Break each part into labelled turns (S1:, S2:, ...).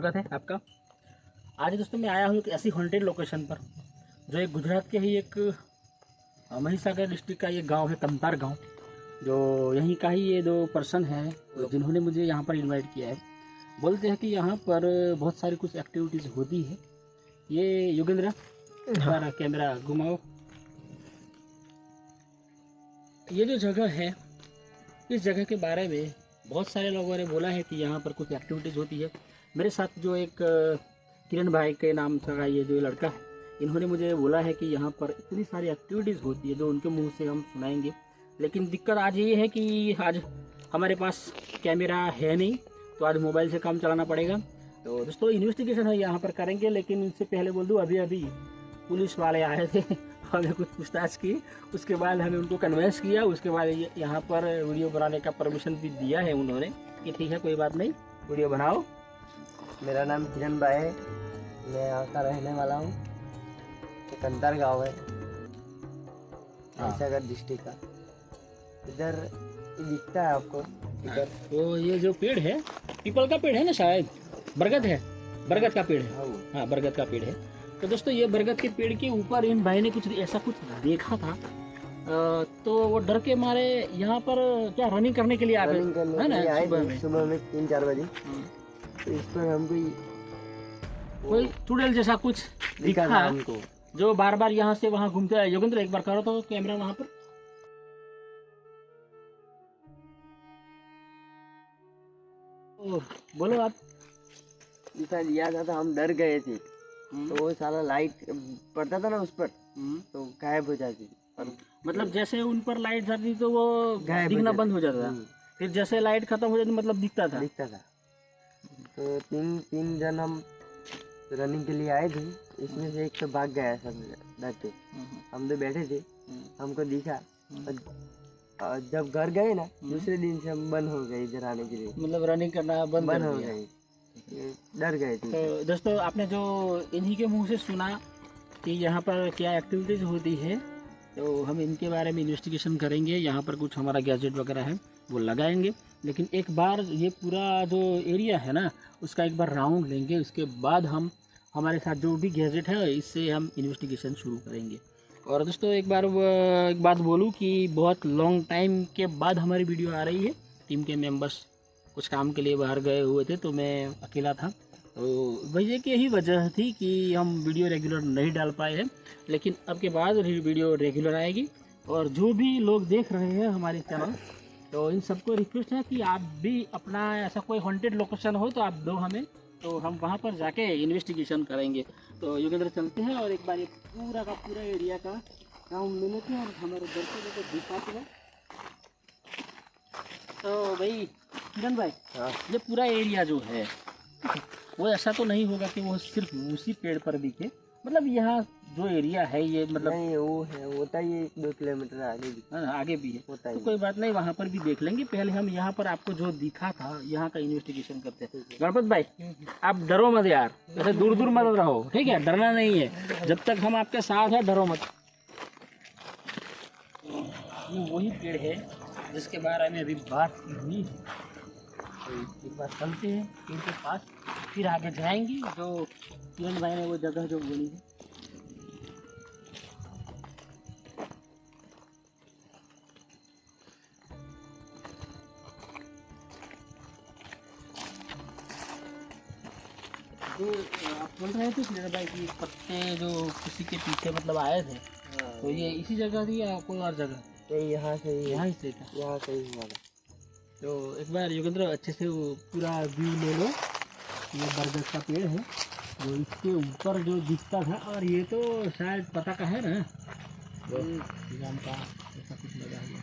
S1: स्वागत है आपका। आज दोस्तों मैं आया हूँ एक ऐसी हॉन्टेड लोकेशन पर जो एक गुजरात के ही एक महिसागर डिस्ट्रिक्ट का ये गांव है, कंतार गांव। जो यहीं का ही ये दो पर्सन है जिन्होंने मुझे यहाँ पर इनवाइट किया है। बोलते हैं कि यहाँ पर बहुत सारी कुछ एक्टिविटीज़ होती है। ये योगेंद्र हमारा कैमरा घुमाओ। ये जो जगह है, इस जगह के बारे में बहुत सारे लोगों ने बोला है कि यहाँ पर कुछ एक्टिविटीज़ होती है। मेरे साथ जो एक किरण भाई के नाम का ये जो लड़का है, इन्होंने मुझे बोला है कि यहाँ पर इतनी सारी एक्टिविटीज़ होती है जो उनके मुंह से हम सुनाएंगे। लेकिन दिक्कत आज ये है कि आज हमारे पास कैमरा है नहीं, तो आज मोबाइल से काम चलाना पड़ेगा। तो दोस्तों इन्वेस्टिगेशन है यहाँ पर करेंगे, लेकिन इससे पहले बोल दूँ अभी पुलिस वाले आए थे, हमें कुछ पूछताछ की, उसके बाद हमें उनको कन्वेंस किया, उसके बाद यहाँ पर वीडियो बनाने का परमिशन भी दिया है उन्होंने कि ठीक है कोई बात नहीं, वीडियो बनाओ।
S2: मेरा नाम किरण भाई है, मैं यहाँ का रहने वाला हूँ। कंतार गांव है, महिसागर डिस्ट्रिक्ट का। इधर दिखता है आपको, इधर
S1: तो ये जो पेड़ है पीपल का पेड़ है ना, शायद बरगद है, बरगद का पेड़ है। हाँ बरगद का पेड़ है। तो दोस्तों ये बरगद के पेड़ के ऊपर इन भाई ने कुछ ऐसा कुछ देखा था, तो वो डर के मारे यहाँ पर क्या रनिंग करने के लिए आ गए, है ना,
S2: सुबह में 3-4 बजे। तो इस पर हमको
S1: कोई चुड़ैल जैसा कुछ दिखा हमको, जो बार बार यहाँ से वहाँ घूमते है। योगेंद्र एक बार करो तो कैमरा वहाँ पर। बोलो आप।
S2: दिखा दिया था तो हम डर गए थे। तो वो सारा लाइट पड़ता था ना उस पर, तो गायब हो जाती थी। और
S1: मतलब जैसे उन पर लाइट जाती तो वो दिखना बंद हो जाता था, फिर जैसे लाइट खत्म हो जाती मतलब दिखता था।
S2: तो तीन जन हम रनिंग के लिए आए थे, इसमें से एक तो भाग गया सब डर के। हम तो बैठे थे, हमको दिखा। और जब घर गए ना, दूसरे दिन से हम बंद हो गए इधर आने के लिए,
S1: मतलब रनिंग करना बंद हो
S2: गए, डर गए थे।
S1: तो दोस्तों आपने जो इन्हीं के मुंह से सुना कि यहाँ पर क्या एक्टिविटीज़ होती है, तो हम इनके बारे में इन्वेस्टिगेशन करेंगे। यहाँ पर कुछ हमारा गैजेट वगैरह है वो लगाएंगे, लेकिन एक बार ये पूरा जो एरिया है ना उसका एक बार राउंड लेंगे, उसके बाद हम हमारे साथ जो भी गैजेट है इससे हम इन्वेस्टिगेशन शुरू करेंगे। और दोस्तों एक बात बोलूँ कि बहुत लॉन्ग टाइम के बाद हमारी वीडियो आ रही है। टीम के मेंबर्स कुछ काम के लिए बाहर गए हुए थे, तो मैं अकेला था, तो वजह की यही वजह थी कि हम वीडियो रेगुलर नहीं डाल पाए हैं। लेकिन अब के बाद वीडियो रेगुलर आएगी। और जो भी लोग देख रहे हैं हमारे चैनल, तो इन सबको रिक्वेस्ट है कि आप भी अपना ऐसा कोई हॉन्टेड लोकेशन हो तो आप दो हमें, तो हम वहाँ पर जाके इन्वेस्टिगेशन करेंगे। तो योगेंद्र चलते हैं और एक बार ये पूरा का पूरा एरिया का राउंड ले लेते हैं और हमारे दर्शकों को दिखाते हैं। तो भाई किरण भाई, ये पूरा एरिया जो है वो ऐसा तो नहीं होगा कि वो सिर्फ उसी पेड़ पर दिखे, मतलब यहाँ जो एरिया है ये मतलब
S2: नहीं, वो है होता ही 1-2 किलोमीटर आगे भी
S1: है होता है। तो कोई बात नहीं, वहाँ पर भी देख लेंगे। पहले हम यहाँ पर आपको जो दिखा था यहाँ का इन्वेस्टिगेशन करते हैं। गणपत भाई आप डरो मत यार, ऐसे दूर दूर मत रहो, ठीक है, डरना नहीं है, जब तक हम आपके साथ है डरो मत। ये वही पेड़ है जिसके बारे में अभी बात की हुई है। तो एक बार चलते हैं पेड़ के पास, फिर आगे जाएंगे जो किरण भाई ने वो जगह जो बोली है। तो आप बोल रहे थे किरण भाई कि पत्ते जो किसी के पीछे मतलब आए थे, तो ये इसी जगह थी या कोई और जगह?
S2: यहाँ से ही था।
S1: तो एक बार योगेंद्र अच्छे से वो पूरा व्यू ले लो। ये बरगद का पेड़ है जो इसके ऊपर जो दिखता था, और ये तो शायद पता का है ना, जाम का ऐसा कुछ लगा हुआ।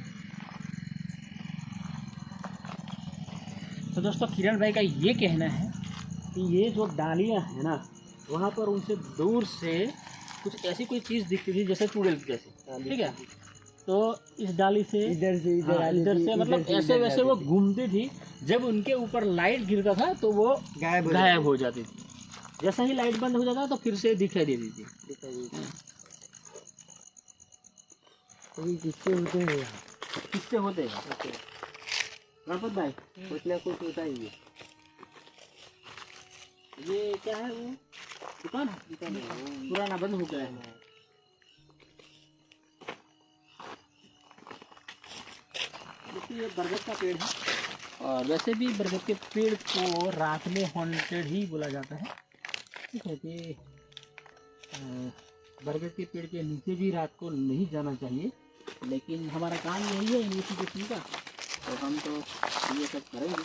S1: तो दोस्तों किरण भाई का ये कहना है कि ये जो डालियाँ है ना, वहाँ पर उनसे दूर से कुछ ऐसी कोई चीज़ दिखती थी जैसे चुड़ैल जैसे, ठीक है। तो इस डाली से इधर से मतलब ऐसे वैसे वो घूमती थी। जब उनके ऊपर लाइट गिरता था तो वो गायब हो जाती थी। जैसा ही लाइट बंद हो जाता तो फिर से दिखाई देती थी।
S2: तो किससे होते हैं
S1: गणपत भाई
S2: कुछ ना कुछ होता ही है।
S1: ये क्या है वो दुकान पुराना बंद हो गया है। देखिए ये बरगद का पेड़ है, और वैसे भी बरगद के पेड़ को रात में हॉन्टेड ही बोला जाता है। ठीक है कि बरगद के पेड़ के नीचे भी रात को नहीं जाना चाहिए, लेकिन हमारा काम यही है इन्वेस्टिगेशन का, तो हम तो ये सब करेंगे।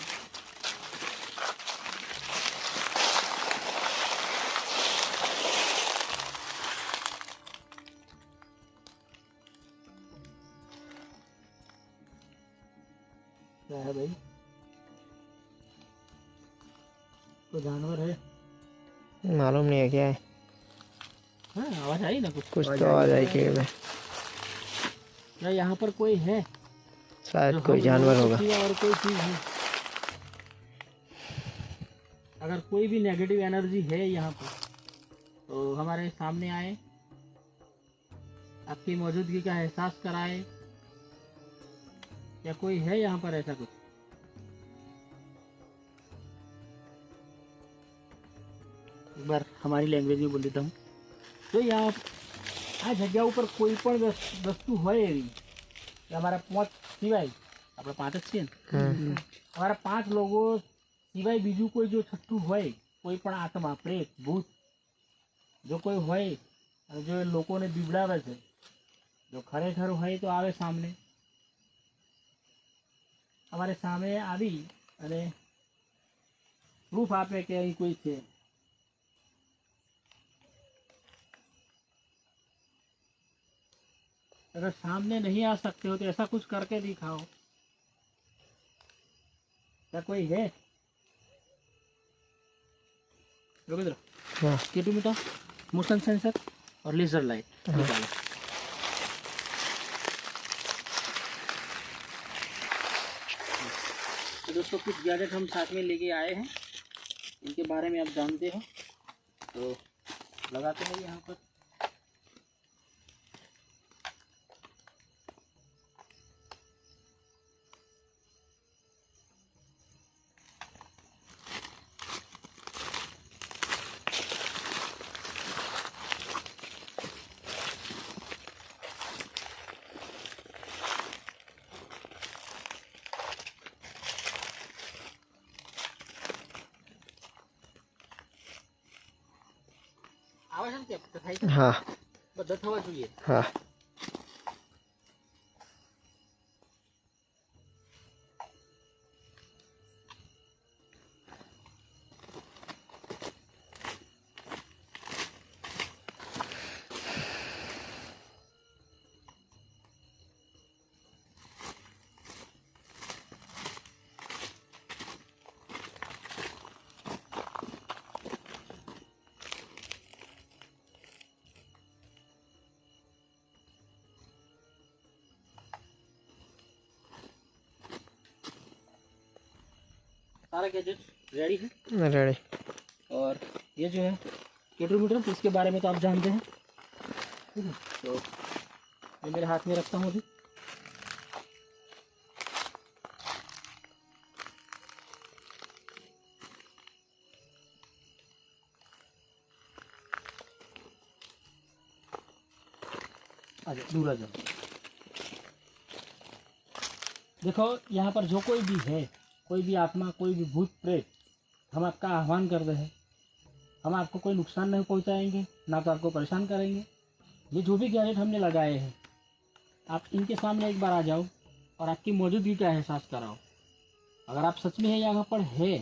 S1: क्या है भाई, कोई जानवर है?
S2: मालूम नहीं है क्या है।
S1: हाँ आवाज आई ना कुछ
S2: तो आवाज आई कि
S1: क्या यहाँ पर कोई है?
S2: शायद कोई जानवर होगा।
S1: और कोई चीज है। अगर कोई भी नेगेटिव एनर्जी है यहाँ पर तो हमारे सामने आए, आपकी मौजूदगी का एहसास कराए। क्या कोई है यहाँ पर ऐसा कुछ? एक बार हमारी लैंग्वेज में बोल देता हूँ। तो यहाँ आ जगह पर कोई पण वस्तु હોય એવી અમારા 5 સિવાય આપણે 5 જ છીએ ને, અમારા 5 લોકો સિવાય બીજું કોઈ જો છઠ્ઠું હોય, કોઈ પણ આત્મા પ્રેત ભૂત જો કોઈ હોય અને જો એ લોકોને બીવડાવે છે, જો ખરેખર હોય તો આવે સામે, અમારે સામે આવી અને પ્રૂફ આપે કે અહીં કોઈ છે। अगर सामने नहीं आ सकते हो तो ऐसा कुछ करके दिखाओ। क्या कोई है? रविंद्र,
S2: हाँ।
S1: किलोमीटर मोशन सेंसर और लेजर लाइट निकालो। तो दोस्तों कुछ गैजेट हम साथ में लेके आए हैं, इनके बारे में आप जानते हो, तो लगाते हैं यहाँ पर।
S2: हाँ
S1: બધા થવા જોઈએ।
S2: हाँ
S1: सारा गैजेट रेडी है।
S2: रेडी।
S1: और ये जो है केटोमीटर, इसके बारे में तो आप जानते हैं, ठीक है? तो मैं मेरे हाथ में रखता हूँ अभी। आजा दूर आ जाओ। देखो यहाँ पर जो कोई भी है, कोई भी आत्मा, कोई भी भूत प्रेत, हम आपका आह्वान कर रहे हैं। हम आपको कोई नुकसान नहीं पहुँचाएंगे, ना तो आपको परेशान करेंगे। ये जो भी गैजेट हमने लगाए हैं, आप इनके सामने एक बार आ जाओ और आपकी मौजूदगी का एहसास कराओ। अगर आप सच में यहाँ पर है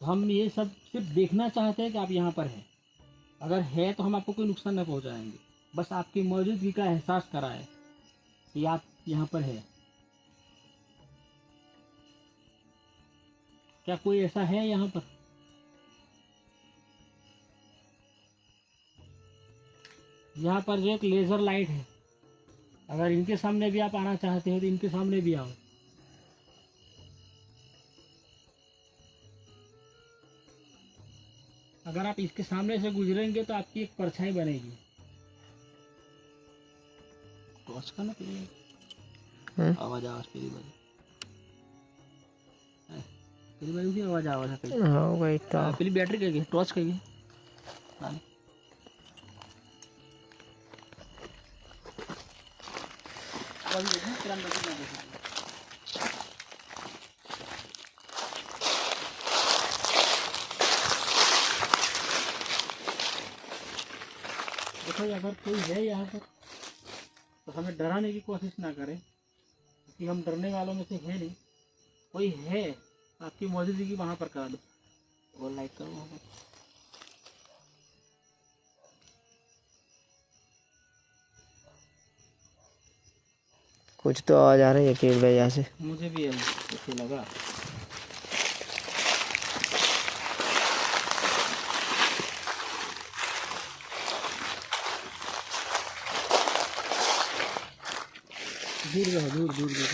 S1: तो हम ये सब सिर्फ देखना चाहते हैं कि आप यहाँ पर हैं। अगर है तो हम आपको कोई नुकसान नहीं पहुँचाएंगे, बस आपकी मौजूदगी का एहसास कराए कि आप यहाँ पर है। क्या कोई ऐसा है यहाँ पर? यहाँ पर जो एक लेजर लाइट है, अगर इनके सामने भी आप आना चाहते हो तो इनके सामने भी आओ। अगर आप इसके सामने से गुजरेंगे तो आपकी एक परछाई बनेगी। टॉर्च का ना पहले आवाज पहली बार पहली बार भी आवाज आवा था कहीं।
S2: हाँ वही तो
S1: पहली बैटरी कहीं टॉर्च कहीं देखो अगर कोई है यहाँ पर तो हमें डराने की कोशिश ना करें, क्योंकि हम डरने वालों में से है नहीं। कोई है आपकी मौजूदगी वहाँ पर करा दो और लाइक करो वहाँ पर।
S2: कुछ तो आवाज आ रही है केट भाई यहाँ से।
S1: मुझे भी ऐसे लगा। दूर रहो, दूर दूर दूर।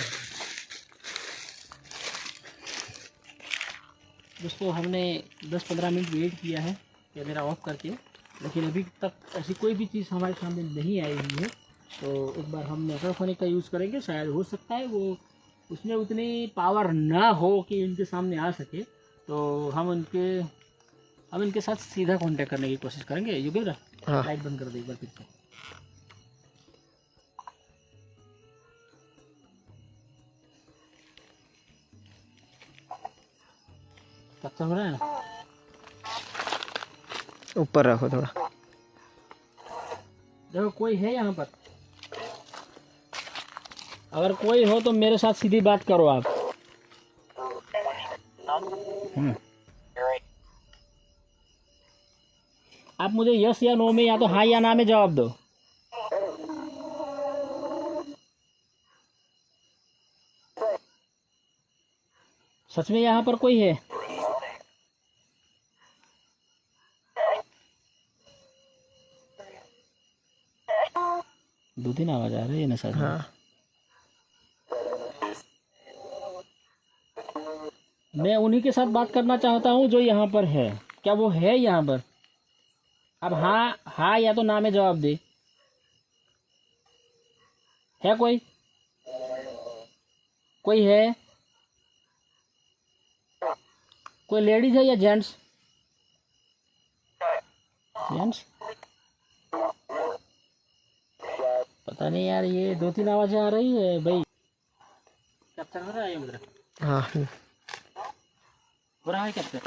S1: दोस्तों हमने 10-15 मिनट वेट किया है कैमरा ऑफ करके, लेकिन अभी तक ऐसी कोई भी चीज़ हमारे सामने नहीं आई हुई है। तो एक बार हम माइक्रोफोन का यूज़ करेंगे, शायद हो सकता है वो उसमें उतनी पावर ना हो कि उनके सामने आ सके। तो हम इनके साथ सीधा कांटेक्ट करने की कोशिश करेंगे। युगेंद्र
S2: हाँ
S1: लाइट बंद कर दे एक बार फिर से। कच्चा हो रहा है ना,
S2: ऊपर रखो थोड़ा।
S1: देखो कोई है यहाँ पर, अगर कोई हो तो मेरे साथ सीधी बात करो आप। आप मुझे यस या नो में, या तो हाँ या ना में जवाब दो। सच में यहाँ पर कोई है? दो तीन आवाज आ रही है ना सर।
S2: हाँ
S1: मैं उन्हीं के साथ बात करना चाहता हूँ जो यहाँ पर है। क्या वो है यहाँ पर? अब हाँ हाँ या तो ना में जवाब दे। है कोई? कोई है? कोई लेडीज है या जेंट्स? जेंट्स? पता नहीं यार, ये दो तीन आवाजें आ रही है भाई। कैप्चर हो रहा है मुद्रा?
S2: हाँ
S1: हो रहा है कैप्चर?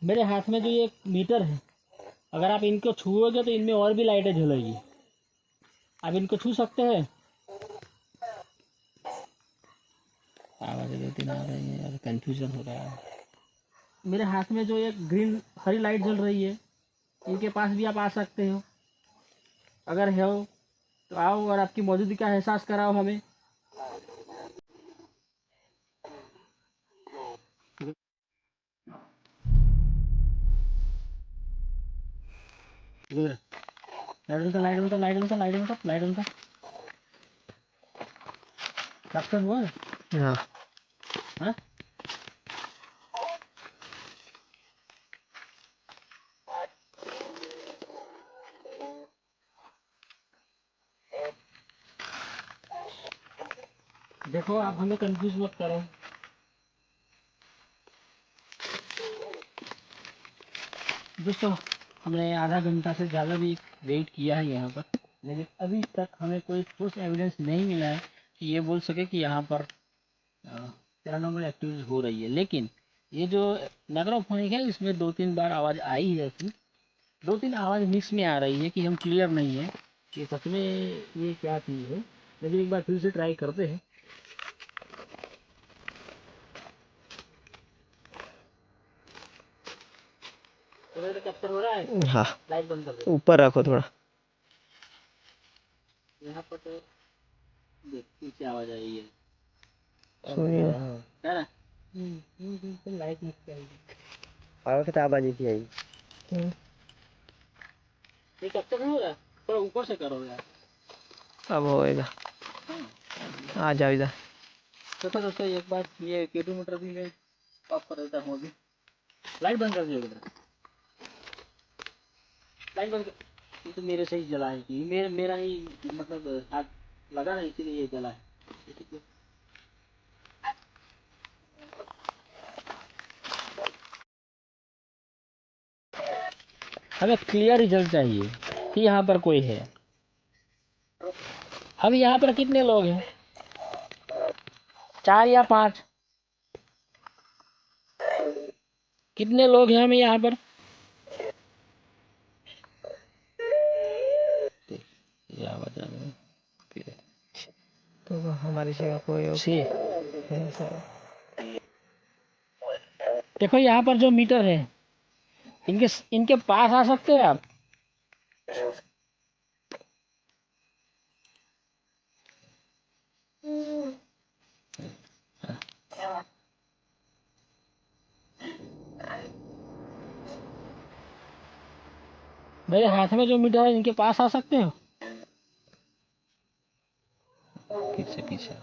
S1: मेरे हाथ में जो ये मीटर है, अगर आप इनको छुओगे तो इनमें और भी लाइटें जलेगी। आप इनको छू सकते हैं? आवाज़ें दो तीन आ रही है यार, कंफ्यूजन हो रहा है। मेरे हाथ में जो एक ग्रीन हरी लाइट जल रही है, इनके पास भी आप आ सकते हो। अगर है हो तो आओ और आपकी मौजूदगी का एहसास कराओ हमें। लाइट कैप्चर हुआ है?
S2: हाँ
S1: हाँ? देखो आप हमें कंफ्यूज मत करो। दोस्तों हमने आधा घंटा से ज़्यादा भी वेट किया है यहाँ पर, लेकिन अभी तक हमें कोई ठोस एविडेंस नहीं मिला है कि ये बोल सके कि यहाँ पर पैरानॉर्मल एक्टिविटी हो रही है। लेकिन ये जो नेक्रोफोनिक है, इसमें दो तीन बार आवाज़ आई है, ऐसी दो तीन आवाज़ मिक्स में आ रही है कि हम क्लियर नहीं है कि सच में ये क्या चीज़ है। लेकिन एक बार फिर से ट्राई करते हैं। तो कैप्चर हो रहा है?
S2: हाँ
S1: लाइट बंद कर दो।
S2: ऊपर रखो थोड़ा।
S1: यहाँ पर तो देख पीछे आवाज़ आई है।
S2: सुनिए
S1: है ना? लाइट नहीं आई।
S2: और कितना आवाज थी आई।
S1: ये कैप्चर नहीं हो रहा, थोड़ा ऊपर से करो यार।
S2: अब होएगा। आ जाओ इधर।
S1: देखो दोस्तों एक बार ये केटू मीटर भी मैं ऑफ कर देता हूँ अभी। लाइट बंद कर दिया किधर? लाइट बंद कर। ये तो मेरे से ही जला है कि मेरा ही मतलब हाथ लगा ना, इसीलिए ये जला है। हमें क्लियर रिजल्ट चाहिए कि यहाँ पर कोई है। अब यहाँ पर कितने लोग हैं, 4 या 5, कितने लोग हैं हमें यहाँ पर? ये आवाज आ रही है।
S2: तो हमारी जगह कोई है सर।
S1: देखो यहाँ पर जो मीटर है, इनके इनके पास आ सकते हैं आप? मेरे हाथ में जो मीटर है, इनके पास आ सकते हो? पीछे पीछे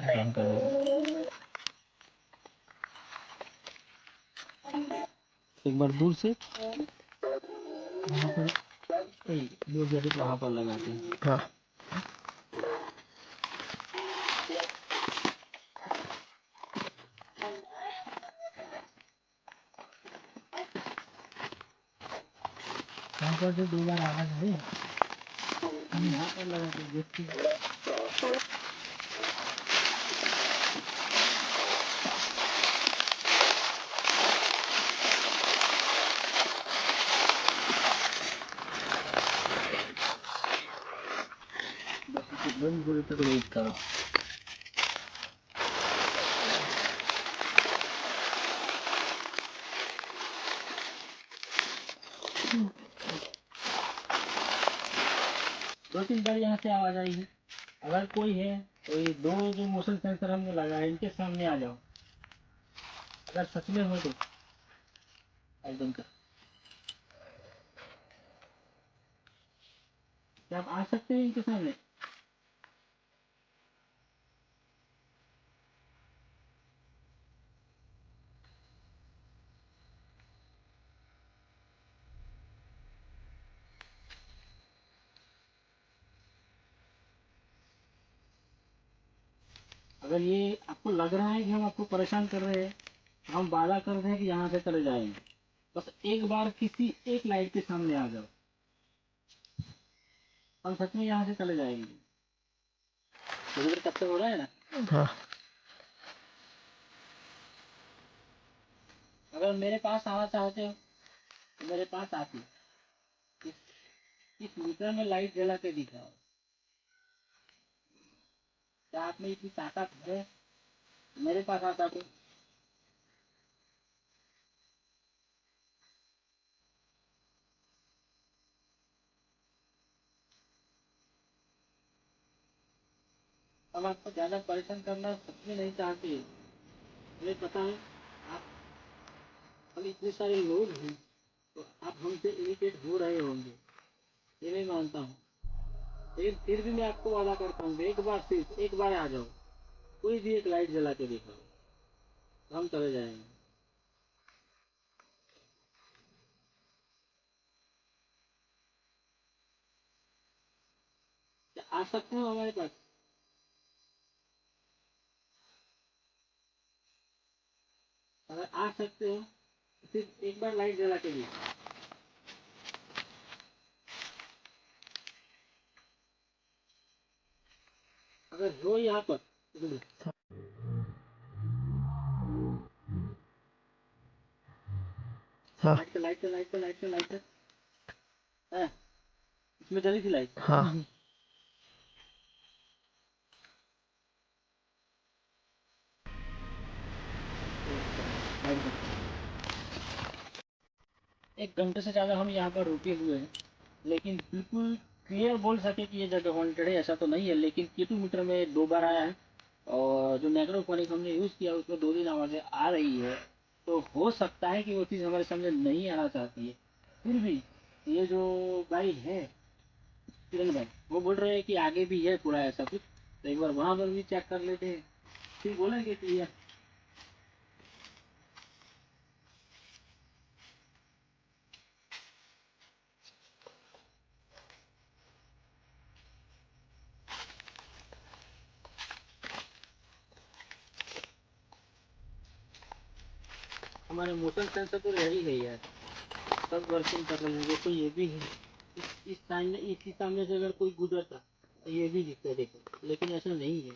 S1: बंद कर दो। एक बार दूर से वहाँ पर जो गैजेट वहाँ पर लगाते हैं।
S2: हाँ।
S1: यहाँ पर जो 2 बार आवाज है, हम यहाँ पर लगाते हैं, देखते हैं। बंद पूरे तक वेट करो। दो तीन बार यहाँ से आवाज आई है। अगर कोई है तो ये 2 जो मोशन सेंसर हमने लगाए, इनके सामने आ जाओ। अगर सच में हो तो एकदम कर, क्या आप आ सकते हैं इनके सामने? अगर ये आपको लग रहा है कि हम आपको परेशान कर रहे हैं, तो हम वादा कर रहे हैं कि यहाँ से चले जाएंगे। बस एक बार किसी एक लाइट के सामने आ जाओ, हम सच में यहाँ से चले जाएंगे। तो कब तक हो रहा है ना?
S2: हाँ।
S1: अगर मेरे पास आना चाहते हो तो मेरे पास आती, इस मीटर में लाइट जला के दिखाओ। क्या आप में इतनी ताकत है? मेरे पास आता तो हम आपको ज्यादा परेशान करना सच में नहीं चाहते। मुझे पता है आप, हम इतने सारे लोग हैं तो आप हमसे इरिटेट हो रहे होंगे, ये मैं मानता हूँ। लेकिन फिर भी मैं आपको वादा करता हूँ, एक बार, सिर्फ एक बार आ जाओ, कोई भी एक लाइट जला के दिखाओ, तो हम चले जाएंगे। क्या आ सकते हो हमारे पास? अगर आ सकते हो तो सिर्फ एक बार लाइट जला के दिखाओ। अगर हो यहाँ पर
S2: हाँ।
S1: Light light light light light है, इसमें जली थी लाइट।
S2: हाँ।
S1: एक घंटे से ज़्यादा हम यहाँ पर रुके हुए हैं, लेकिन बिल्कुल क्लियर बोल सके कि ये जगह हॉन्टेड है ऐसा तो नहीं है। लेकिन केटू मीटर में 2 बार आया है, और जो नेक्रोफोनिक हमने यूज़ किया उसमें 2 दिन आवाज़ें आ रही है। तो हो सकता है कि वो चीज़ हमारे सामने नहीं आना चाहती है। फिर भी ये जो भाई है, किरण भाई, वो बोल रहे हैं कि आगे भी है पूरा ऐसा कुछ, तो एक बार वहाँ पर भी चेक कर लेते हैं, फिर बोलेंगे क्लियर। हमारे मोशन सेंसर तो रह ही गई यार, सब वर्किंग कर रहे हैं। देखो ये भी है, इस सामने से अगर कोई गुजरता तो ये भी दिखता है, देखो, लेकिन ऐसा नहीं है।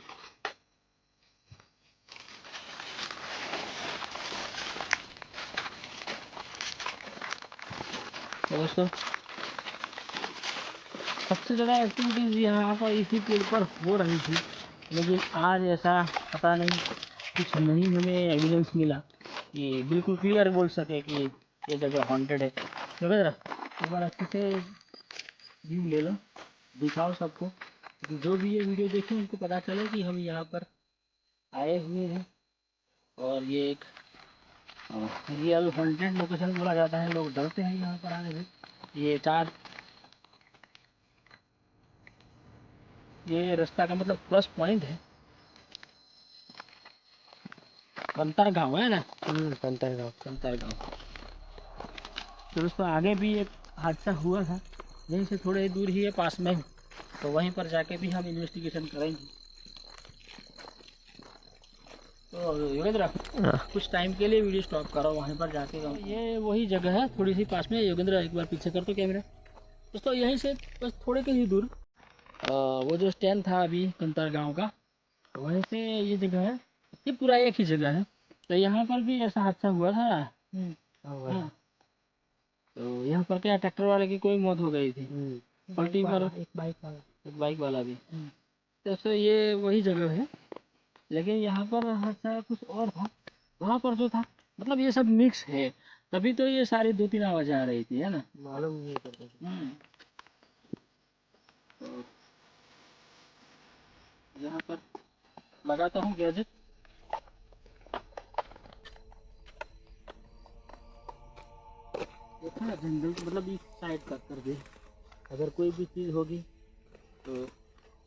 S1: तो दोस्तों सबसे ज़्यादा एक्टिविटीज़ यहाँ पर इसी पेड़ पर हो रही थी, लेकिन आज ऐसा पता नहीं कुछ नहीं हमें एविडेंस मिला कि बिल्कुल क्लियर बोल सके कि ये जगह हॉन्टेड है। तो जरा एक बार अच्छे से व्यू ले लो, दिखाओ सबको, कि जो भी ये वीडियो देखें उनको पता चले कि हम यहाँ पर आए हुए हैं। और ये एक रियल हॉन्टेड लोकेशन बोला जाता है, लोग डरते हैं यहाँ पर आने से। ये रास्ता का मतलब प्लस पॉइंट है, कंतर गाँव है ना,
S2: कंतर गाँव।
S1: कंतर गाँव। तो दोस्तों आगे भी एक हादसा हुआ था, यहीं से थोड़े दूर ही है, पास में, तो वहीं पर जाके भी हम इन्वेस्टिगेशन करेंगे। तो योगेंद्र कुछ टाइम के लिए वीडियो स्टॉप करो, वहीं पर जाके ये वही जगह है थोड़ी सी पास में। योगेंद्र एक बार पीछे कर दो कैमरा। दोस्तों यहीं से बस थोड़े के ही दूर वो जो स्टैंड था अभी कंतर गाँव का, तो वहीं से ये जगह है, ये पूरा एक ही जगह है। तो यहाँ पर भी ऐसा हादसा हुआ था। हाँ। तो यहाँ पर क्या ट्रैक्टर वाले की कोई मौत हो गई थी, पलटी पर एक बाइक वाला भी। तो ये वही जगह है, लेकिन यहाँ पर हादसा कुछ और था। वहाँ पर जो था मतलब ये सब मिक्स है, तभी तो ये सारी 2-3 आवाज़ आ रही थी, है ना,
S2: मालूम नहीं करता।
S1: तो यहाँ पर लगाता हूँ गैजेट। देखा जंगल मतलब इस साइड का कर दे, अगर कोई भी चीज़ होगी तो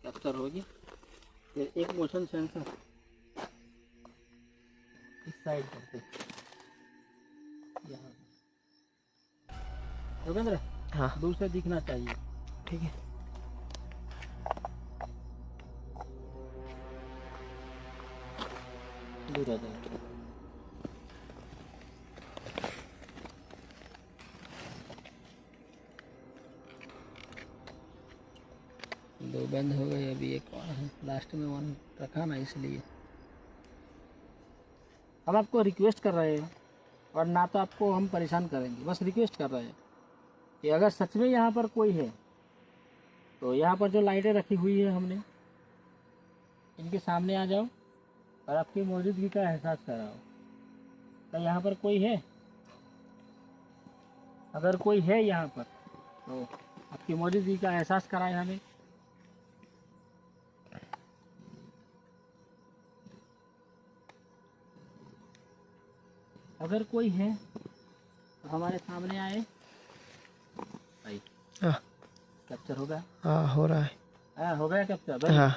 S1: कैप्चर होगी। फिर एक मोशन सेंसर इस साइड करते यहाँ, योगेंद्र
S2: हाँ
S1: दूर से दिखना चाहिए,
S2: ठीक है।
S1: दूर आ जाए। दो बंद हो गए, अभी एक और है, लास्ट में 1 रखा ना, इसलिए हम आपको रिक्वेस्ट कर रहे हैं, और ना तो आपको हम परेशान करेंगे, बस रिक्वेस्ट कर रहे हैं कि अगर सच में यहाँ पर कोई है तो यहाँ पर जो लाइटें रखी हुई है हमने, इनके सामने आ जाओ और आपकी मौजूदगी का एहसास कराओ। तो यहाँ पर कोई है, अगर कोई है यहाँ पर तो आपकी मौजूदगी का एहसास कराए हमें। अगर कोई है तो हमारे सामने आए भाई। कैप्चर होगा?
S2: हाँ हो रहा है।
S1: हाँ हो गया कैप्चर भाई।
S2: हाँ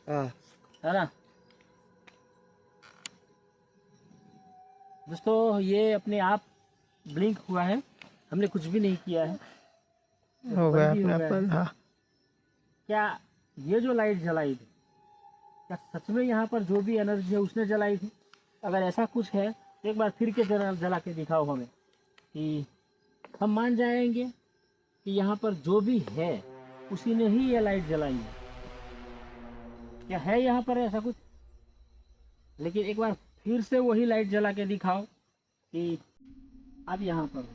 S2: हाँ
S1: है ना दोस्तों, ये अपने आप ब्लिंक हुआ है, हमने कुछ भी नहीं किया है,
S2: हो गया
S1: बंद ही
S2: अपने
S1: हो गया
S2: आप।
S1: है।
S2: हाँ
S1: क्या ये जो लाइट जलाई थी, क्या सच में यहाँ पर जो भी एनर्जी है उसने जलाई थी? अगर ऐसा कुछ है तो एक बार फिर के जला के दिखाओ हमें, कि हम मान जाएंगे कि यहाँ पर जो भी है उसी ने ही ये लाइट जलाई है। क्या है यहाँ पर ऐसा कुछ? लेकिन एक बार फिर से वही लाइट जला के दिखाओ कि अब यहाँ पर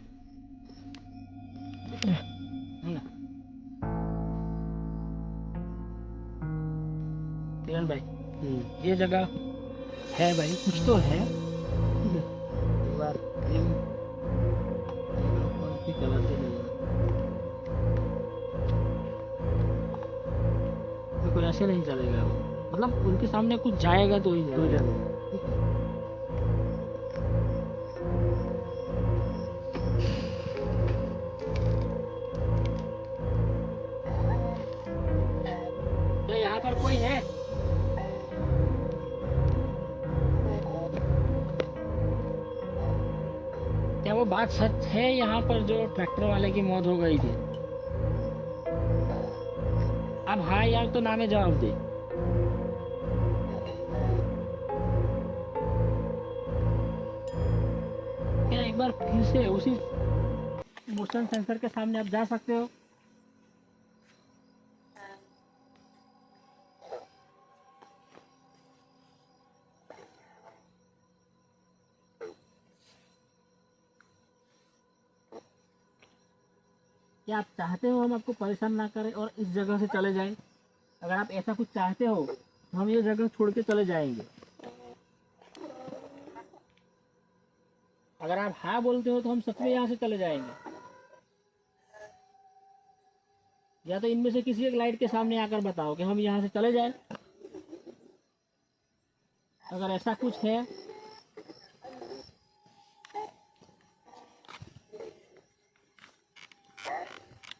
S1: है ना किरण भाई, ये जगह है भाई, कुछ तो है। एक बार कौन सी कलर से देखो, ऐसे नहीं चलेगा, मतलब उनके सामने कुछ जाएगा तो ही जाएगा। तो यहाँ पर कोई है? क्या वो बात सच है यहाँ पर जो ट्रैक्टर वाले की मौत हो गई थी? अब हाँ यार तो ना में जवाब दे। एक बार फिर से उसी मोशन सेंसर के सामने आप जा सकते हो। क्या आप चाहते हो हम आपको परेशान ना करें और इस जगह से चले जाएं? अगर आप ऐसा कुछ चाहते हो तो हम ये जगह छोड़ के चले जाएंगे। अगर आप हाँ बोलते हो तो हम सच में यहाँ से चले जाएंगे, या तो इनमें से किसी एक लाइट के सामने आकर बताओ कि हम यहाँ से चले जाएं। अगर ऐसा कुछ है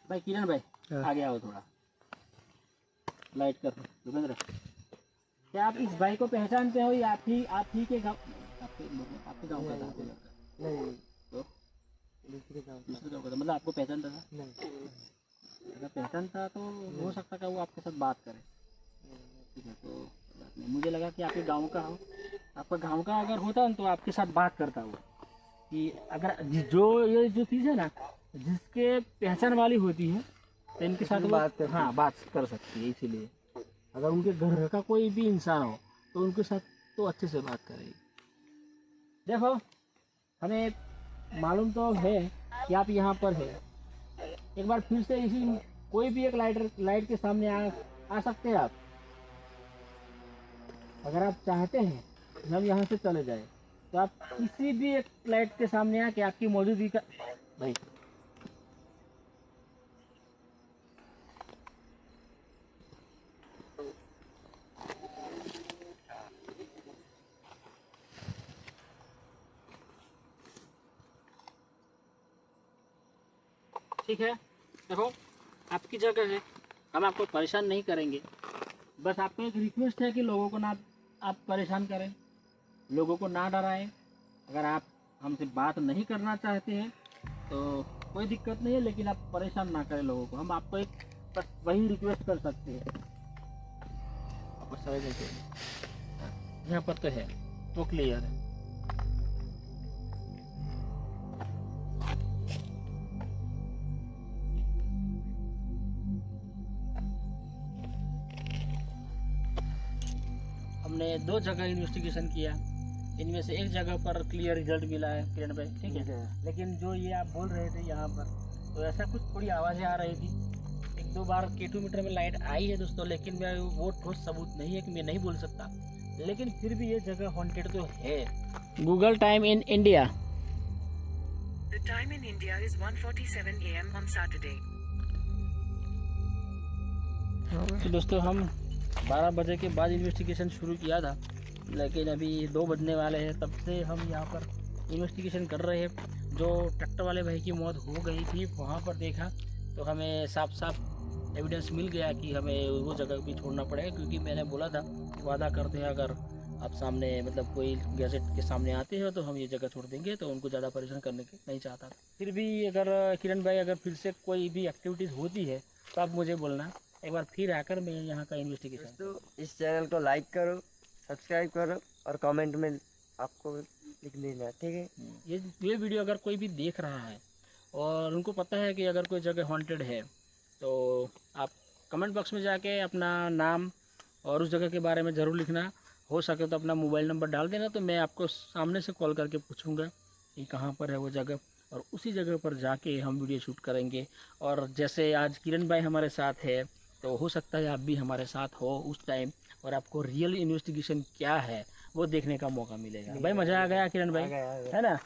S1: भाई, किरण भाई आगे आओ थोड़ा, लाइट कर भूपेंद्र। क्या आप इस भाई को पहचानते हो? या आप ही के गाँव, आपके गाँव का था?
S2: नहीं,
S1: तो
S2: दूसरे गाँव
S1: का था, मतलब आपको पहचानता था?
S2: नहीं।
S1: अगर पहचानता तो हो सकता है वो आपके साथ बात करे। ठीक है, तो बात नहीं। मुझे लगा कि आपके गांव का हो। आपका गांव का अगर होता तो आपके साथ बात करता वो, कि अगर जो ये जो चीज़ है ना, जिसके पहचान वाली होती है तो इनके साथ
S2: बात
S1: वो हाँ बात कर सकती है। इसीलिए अगर उनके घर का कोई भी इंसान हो तो उनके साथ तो अच्छे से बात करेगी। देखो, हमें मालूम तो है कि आप यहाँ पर है। एक बार फिर से इसी कोई भी एक लाइट के सामने आ सकते हैं आप। अगर आप चाहते हैं कि हम यहाँ से चले जाए तो आप किसी भी एक लाइट के सामने आके आपकी मौजूदगी का भाई ठीक है। देखो, आपकी जगह है, हम आपको परेशान नहीं करेंगे। बस आपको एक रिक्वेस्ट है कि लोगों को ना आप परेशान करें, लोगों को ना डराएं। अगर आप हमसे बात नहीं करना चाहते हैं तो कोई दिक्कत नहीं है, लेकिन आप परेशान ना करें लोगों को। हम आपको एक बस वही रिक्वेस्ट कर सकते हैं। आपको समझ नहीं, यहाँ पर तो है, तो क्लियर है। हमने 2 जगह इन्वेस्टिगेशन किया, इनमें से एक जगह पर क्लियर रिजल्ट मिला है किरण भाई, ठीक है। लेकिन जो ये आप बोल रहे थे यहाँ पर, तो ऐसा कुछ थोड़ी आवाज़ें आ रही थी। 1-2 बार K2 मीटर में लाइट आई है दोस्तों, लेकिन मैं वो ठोस सबूत नहीं है कि मैं नहीं बोल सकता। लेकिन फिर भी ये जगह हॉन्टेड तो है। Google time in India,
S3: The time in India is 1:47 a.m. on Saturday.
S1: तो दोस्तों हम 12 बजे के बाद इन्वेस्टिगेशन शुरू किया था, लेकिन अभी 2 बजने वाले हैं। तब से हम यहाँ पर इन्वेस्टिगेशन कर रहे हैं। जो ट्रैक्टर वाले भाई की मौत हो गई थी वहाँ पर देखा तो हमें साफ साफ एविडेंस मिल गया कि हमें वो जगह भी छोड़ना पड़ेगा, क्योंकि मैंने बोला था वादा करते हैं अगर आप सामने मतलब कोई गैजेट के सामने आते हो तो हम ये जगह छोड़ देंगे। तो उनको ज़्यादा परेशान करने की नहीं चाहता। फिर भी अगर किरण भाई अगर फिर से कोई भी एक्टिविटीज़ होती है तो आप मुझे बोलना, एक बार फिर आकर मैं यहाँ का इन्वेस्टिगेशन।
S2: दोस्तों, इस चैनल को लाइक करो, सब्सक्राइब करो और कमेंट में आपको लिख देना, ठीक है।
S1: ये वीडियो अगर कोई भी देख रहा है और उनको पता है कि अगर कोई जगह हॉन्टेड है तो आप कमेंट बॉक्स में जाके अपना नाम और उस जगह के बारे में ज़रूर लिखना। हो सके तो अपना मोबाइल नंबर डाल देना, तो मैं आपको सामने से कॉल करके पूछूंगा कि कहाँ पर है वो जगह, और उसी जगह पर जाके हम वीडियो शूट करेंगे। और जैसे आज किरण भाई हमारे साथ है, तो हो सकता है आप भी हमारे साथ हो उस टाइम, और आपको रियल इन्वेस्टिगेशन क्या है वो देखने का मौका मिलेगा। भाई मज़ा आ गया किरण भाई, है ना।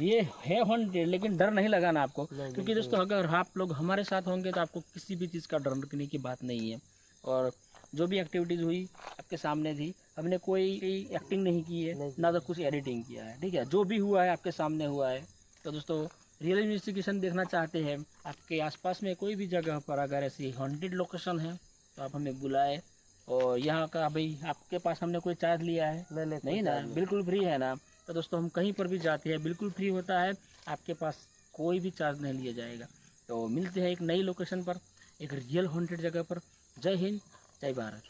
S1: ये है हॉन्टेड, लेकिन डर नहीं लगा ना आपको, क्योंकि दोस्तों अगर आप लोग हमारे साथ होंगे तो आपको किसी भी चीज़ का डरने की बात नहीं है। और जो भी एक्टिविटीज़ हुई आपके सामने थी, हमने कोई एक्टिंग नहीं की है, ना तो कुछ एडिटिंग किया है, ठीक है। जो भी हुआ है आपके सामने हुआ है। तो दोस्तों रियल इन्वेस्टिगेशन देखना चाहते हैं, आपके आसपास में कोई भी जगह पर अगर ऐसी हॉन्टेड लोकेशन है तो आप हमें बुलाए। और यहाँ का भाई आपके पास हमने कोई चार्ज लिया है? नहीं ना, बिल्कुल फ्री है ना। तो दोस्तों हम कहीं पर भी जाते हैं बिल्कुल फ्री होता है, आपके पास कोई भी चार्ज नहीं लिया जाएगा। तो मिलते हैं एक नई लोकेशन पर, एक रियल हॉन्टेड जगह पर। जय हिंद, जय भारत।